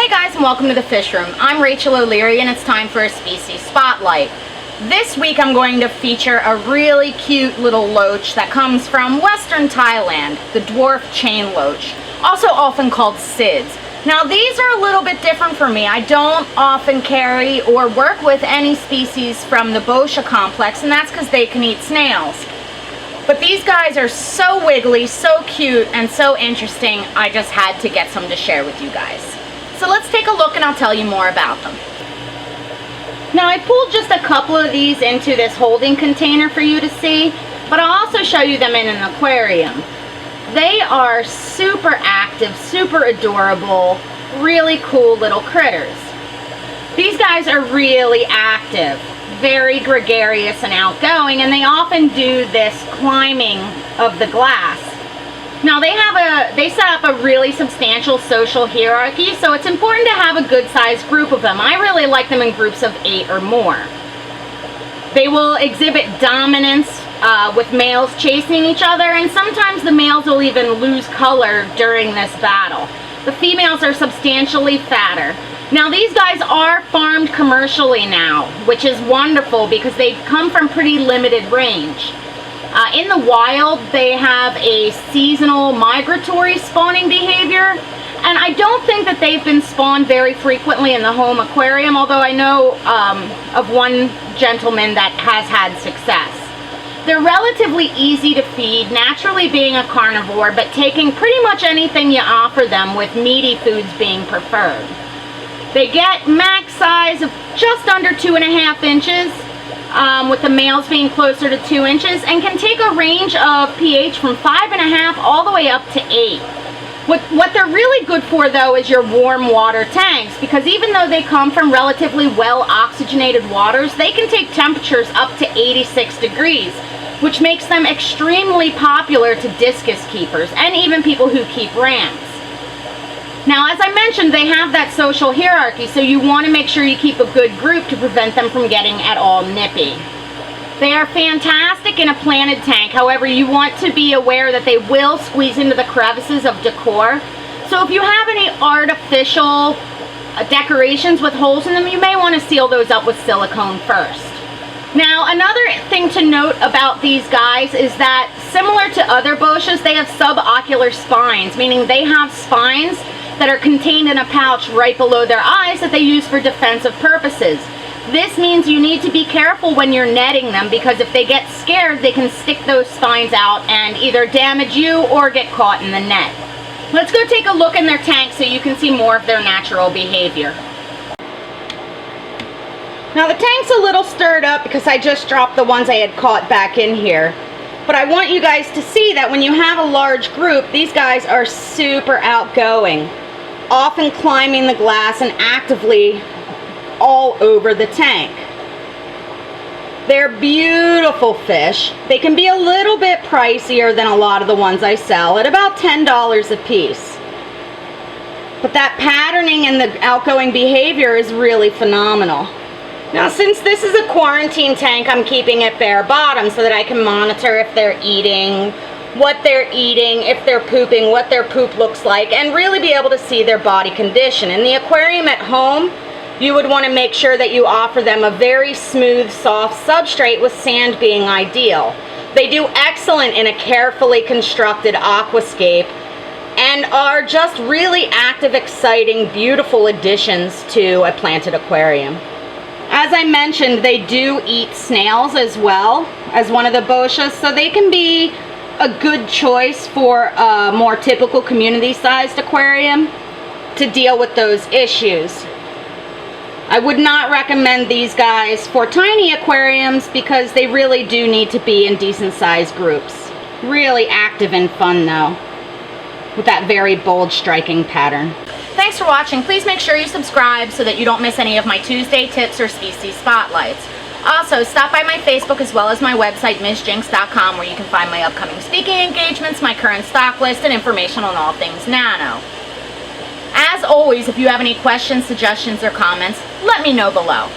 Hey guys, and welcome to the Fish Room. I'm Rachel O'Leary and it's time for a species spotlight. This week I'm going to feature a really cute little loach that comes from western Thailand, the Dwarf Chain Loach, also often called sids. Now these are a little bit different for me. I don't often carry or work with any species from the Boscia complex, and that's because they can eat snails. But these guys are so wiggly, so cute, and so interesting, I just had to get some to share with you guys. So let's take a look and I'll tell you more about them. Now I pulled just a couple of these into this holding container for you to see, but I'll also show you them in an aquarium. They are super active, super adorable, really cool little critters. These guys are really active, very gregarious and outgoing, and they often do this climbing of the glass. Now they set up a really substantial social hierarchy, so it's important to have a good sized group of them. I really like them in groups of 8 or more. They will exhibit dominance with males chasing each other, and sometimes the males will even lose color during this battle. The females are substantially fatter. Now these guys are farmed commercially now, which is wonderful because they come from pretty limited range. In the wild, they have a seasonal migratory spawning behavior, and I don't think that they've been spawned very frequently in the home aquarium, although I know of one gentleman that has had success. They're relatively easy to feed, naturally being a carnivore, but taking pretty much anything you offer them, with meaty foods being preferred. They get max size of just under 2.5 inches. With the males being closer to 2 inches, and can take a range of pH from 5.5 all the way up to 8. What they're really good for, though, is your warm water tanks, because even though they come from relatively well oxygenated waters, they can take temperatures up to 86 degrees, which makes them extremely popular to discus keepers and even people who keep rams. Now, as I mentioned, they have that social hierarchy, so you want to make sure you keep a good group to prevent them from getting at all nippy. They are fantastic in a planted tank, however, you want to be aware that they will squeeze into the crevices of decor. So if you have any artificial decorations with holes in them, you may want to seal those up with silicone first. Now, another thing to note about these guys is that, similar to other Boscias, they have subocular spines, meaning they have spines that are contained in a pouch right below their eyes that they use for defensive purposes. This means you need to be careful when you're netting them, because if they get scared, they can stick those spines out and either damage you or get caught in the net. Let's go take a look in their tank so you can see more of their natural behavior. Now the tank's a little stirred up because I just dropped the ones I had caught back in here. But I want you guys to see that when you have a large group, these guys are super outgoing, often climbing the glass and actively all over the tank. They're beautiful fish. They can be a little bit pricier than a lot of the ones I sell, at about $10 a piece. But that patterning and the outgoing behavior is really phenomenal. Now, since this is a quarantine tank, I'm keeping it bare bottom so that I can monitor if they're eating, what they're eating, if they're pooping, what their poop looks like, and really be able to see their body condition. In the aquarium at home, you would want to make sure that you offer them a very smooth, soft substrate, with sand being ideal. They do excellent in a carefully constructed aquascape and are just really active, exciting, beautiful additions to a planted aquarium. As I mentioned, they do eat snails as well as one of the Boscias, so they can be a good choice for a more typical community-sized aquarium to deal with those issues. I would not recommend these guys for tiny aquariums because they really do need to be in decent-sized groups. Really active and fun, though, with that very bold, striking pattern. Thanks for watching. Please make sure you subscribe so that you don't miss any of my Tuesday tips or species spotlights. Also, stop by my Facebook as well as my website, MsJinx.com, where you can find my upcoming speaking engagements, my current stock list, and information on all things nano. As always, if you have any questions, suggestions, or comments, let me know below.